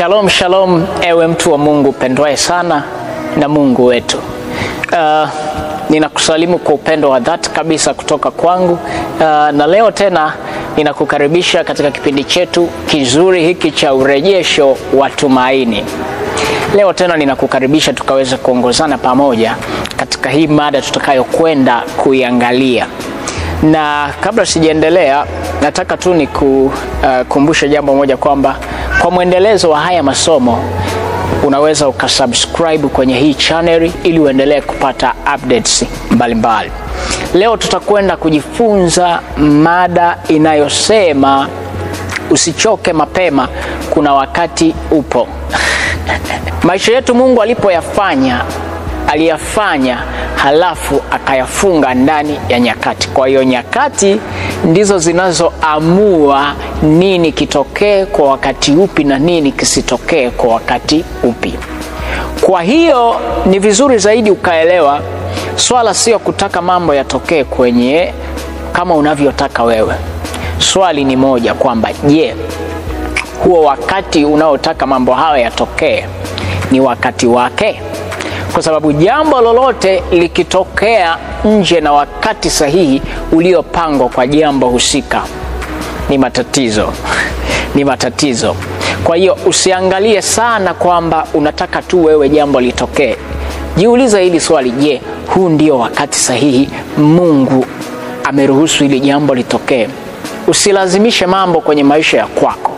Shalom, shalom, ewe mtu wa Mungu pendwaye sana na Mungu wetu. Ninakusalimu kwa upendo wa dhati kabisa kutoka kwangu. Na leo tena ninakukaribisha katika kipindi chetu kizuri hiki cha urejesho wa tumaini. Leo tena ninakukaribisha tukaweza kuongozana pamoja katika hii mada tutakayokwenda kuiangalia. Na kabla sijaendelea, nataka tu nikukumbusha jambo moja kwamba kwa mwendelezo wa haya masomo unaweza ukasubscribe kwenye hii channel ili uendelee kupata updates mbalimbali. Leo tutakwenda kujifunza mada inayosema usichoke mapema, kuna wakati upo. Maisha yetu Mungu aliyafanya halafu akayafunga ndani ya nyakati. Kwa hiyo nyakati ndizo zinazoamua nini kitokee kwa wakati upi na nini kisitokee kwa wakati upi. Kwa hiyo ni vizuri zaidi ukaelewa swala sio kutaka mambo yatokee kwenye kama unavyotaka wewe. Swali ni moja kwamba je, huo wakati unaotaka mambo hayo yatokee ni wakati wake? Kwa sababu jambo lolote likitokea nje na wakati sahihi uliopangwa kwa jambo husika ni matatizo. Kwa hiyo usiangalie sana kwamba unataka tu wewe jambo litokee. Jiulize hili swali, je, huu ndio wakati sahihi Mungu ameruhusu hili jambo litokee? Usilazimishe mambo kwenye maisha ya kwako,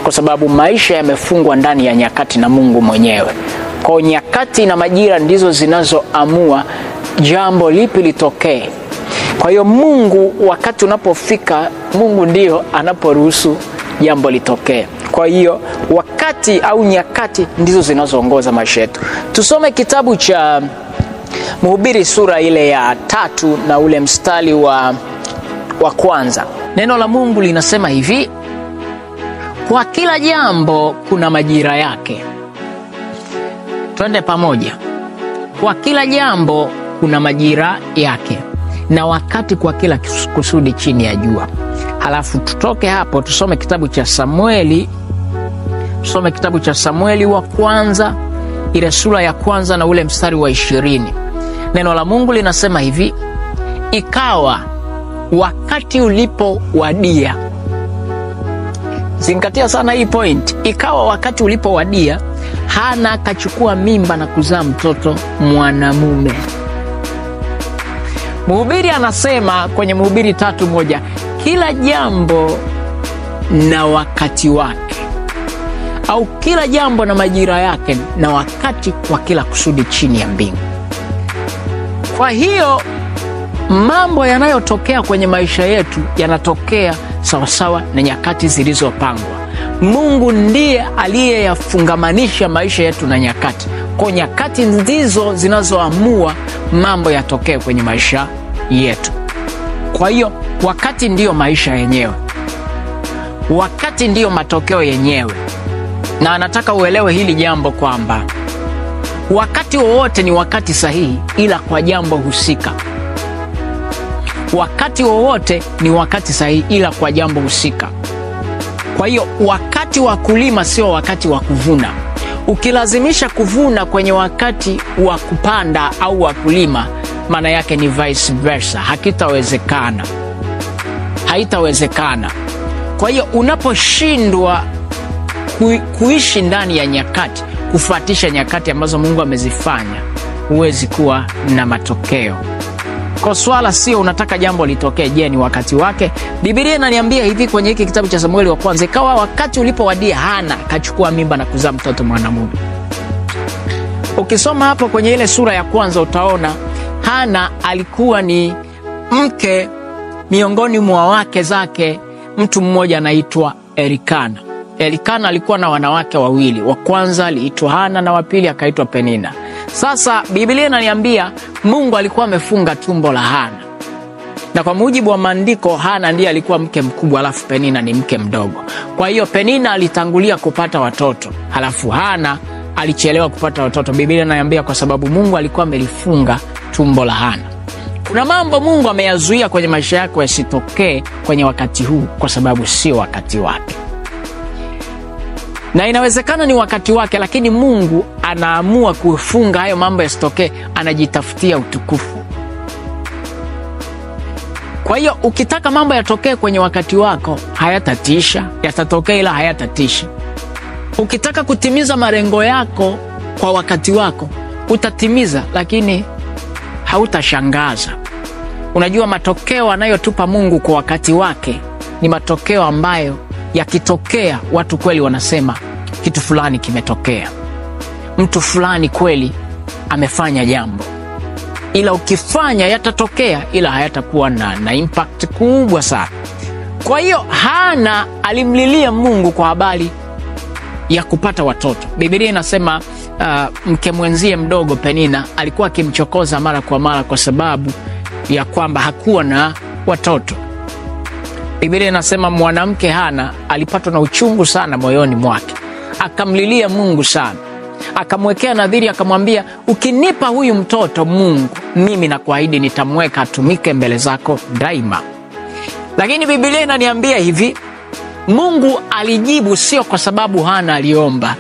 kwa sababu maisha yamefungwa ndani ya nyakati na Mungu mwenyewe. Kwa nyakati na majira ndizo zinazoamua jambo lipi litokee. Kwa hiyo Mungu wakati unapofika, Mungu ndio anaporuhusu jambo litokee. Kwa hiyo wakati au nyakati ndizo zinazoongoza maisha yetu. Tusome kitabu cha Mhubiri sura ile ya 3 na ule mstari wa kwanza. Neno la Mungu linasema hivi: kwa kila jambo kuna majira yake. Twende pamoja. Kwa kila jambo kuna majira yake na wakati kwa kila kusudi chini ya jua. Halafu tutoke hapo tusome kitabu cha Samueli. Tusome kitabu cha Samueli wa kwanza ile sura ya kwanza na ule mstari wa 20. Neno la Mungu linasema hivi: ikawa wakati ulipowadia. Zingatia sana hii point. Ikawa wakati ulipowadia, Hana akachukua mimba na kuzaa mtoto mwanamume. Mhubiri anasema kwenye Mhubiri 3:1, kila jambo na wakati wake, au kila jambo na majira yake na wakati kwa kila kusudi chini ya mbingu. Kwa hiyo mambo yanayotokea kwenye maisha yetu yanatokea sawasawa na nyakati zilizopangwa. Mungu ndiye aliyeyafungamanisha maisha yetu na nyakati. Kwa nyakati ndizo zinazoamua mambo yatokee kwenye maisha yetu. Kwa hiyo wakati ndiyo maisha yenyewe, wakati ndiyo matokeo yenyewe. Na anataka uelewe hili jambo kwamba wakati wowote ni wakati sahihi, ila kwa jambo husika. Wakati wowote ni wakati sahihi, ila kwa jambo husika. Kwa hiyo wakati wa kulima sio wakati wa kuvuna. Ukilazimisha kuvuna kwenye wakati wa kupanda au wa kulima, maana yake ni vice versa. Haitawezekana. Kwa hiyo unaposhindwa kuishi ndani ya nyakati, kufuatisha nyakati ambazo Mungu amezifanya, huwezi kuwa na matokeo. Kwa swala sio unataka jambo litokee, je, ni wakati wake? Biblia inaniambia hivi kwenye hiki kitabu cha Samueli wa kwanza, ikawa wakati ulipowadia, Hana akachukua mimba na kuzaa mtoto mwanamume. Ukisoma hapo kwenye ile sura ya kwanza utaona Hana alikuwa ni mke miongoni mwa wake zake mtu mmoja anaitwa Elikana. Elikana alikuwa na wanawake wawili. Wa kwanza aliitwa Hana na wa pili akaitwa Penina. Sasa Biblia inaniambia Mungu alikuwa amefunga tumbo la Hana. Na kwa mujibu wa maandiko, Hana ndiye alikuwa mke mkubwa, alafu Penina ni mke mdogo. Kwa hiyo Penina alitangulia kupata watoto, halafu Hana alichelewa kupata watoto. Biblia inaniambia kwa sababu Mungu alikuwa amelifunga tumbo la Hana. Kuna mambo Mungu ameyazuia kwenye maisha yako yasitokee kwenye wakati huu kwa sababu sio wakati wake. na inawezekana ni wakati wake, lakini Mungu anaamua kufunga hayo mambo yasitokee, anajitafutia utukufu. Kwa hiyo ukitaka mambo yatokee kwenye wakati wako, hayatatisha. Yatatokea ila hayatatisha. Ukitaka kutimiza malengo yako kwa wakati wako, utatimiza, lakini hautashangaza. Unajua, matokeo anayotupa Mungu kwa wakati wake ni matokeo ambayo yakitokea watu kweli wanasema kitu fulani kimetokea, mtu fulani kweli amefanya jambo. Ila ukifanya yatatokea, ila hayatakuwa na impact kubwa sana. Kwa hiyo Hana alimlilia Mungu kwa habari ya kupata watoto. Biblia inasema mke mwenzie mdogo Penina alikuwa akimchokoza mara kwa mara kwa sababu ya kwamba hakuwa na watoto. Biblia inasema mwanamke Hana alipatwa na uchungu sana moyoni mwake, akamlilia Mungu sana, akamwekea nadhiri, akamwambia, ukinipa huyu mtoto Mungu, mimi nakuahidi nitamweka atumike mbele zako daima. Lakini Biblia inaniambia hivi, Mungu alijibu sio kwa sababu Hana aliomba.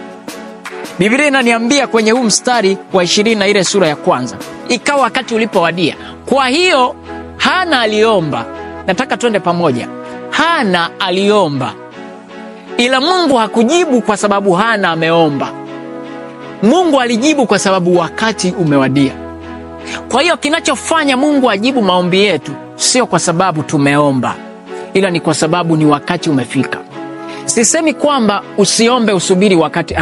Biblia inaniambia kwenye huu mstari wa 20 na ile sura ya kwanza, ikawa wakati ulipowadia. Kwa hiyo Hana aliomba. Nataka twende pamoja. Hana aliomba, ila Mungu hakujibu kwa sababu Hana ameomba. Mungu alijibu kwa sababu wakati umewadia. Kwa hiyo kinachofanya Mungu ajibu maombi yetu sio kwa sababu tumeomba, ila ni kwa sababu ni wakati umefika. Sisemi kwamba usiombe usubiri wakati.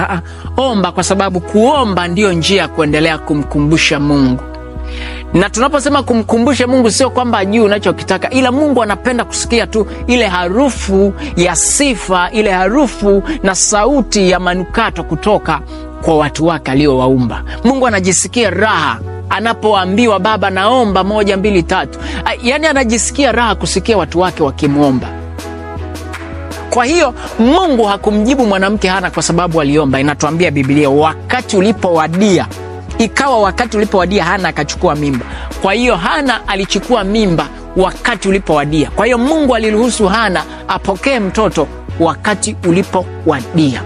Omba, kwa sababu kuomba ndiyo njia ya kuendelea kumkumbusha Mungu. Na tunaposema kumkumbusha Mungu, sio kwamba ajui unachokitaka, ila Mungu anapenda kusikia tu ile harufu ya sifa, ile harufu na sauti ya manukato kutoka kwa watu wake aliowaumba. Mungu anajisikia raha anapoambiwa, Baba naomba 1 2 3. Yaani anajisikia raha kusikia watu wake wakimwomba. Kwa hiyo Mungu hakumjibu mwanamke Hana kwa sababu aliomba. Inatuambia Biblia wakati ulipowadia. Ikawa wakati ulipowadia Hana akachukua mimba. Kwa hiyo Hana alichukua mimba wakati ulipowadia. Kwa hiyo Mungu aliruhusu Hana apokee mtoto wakati ulipowadia.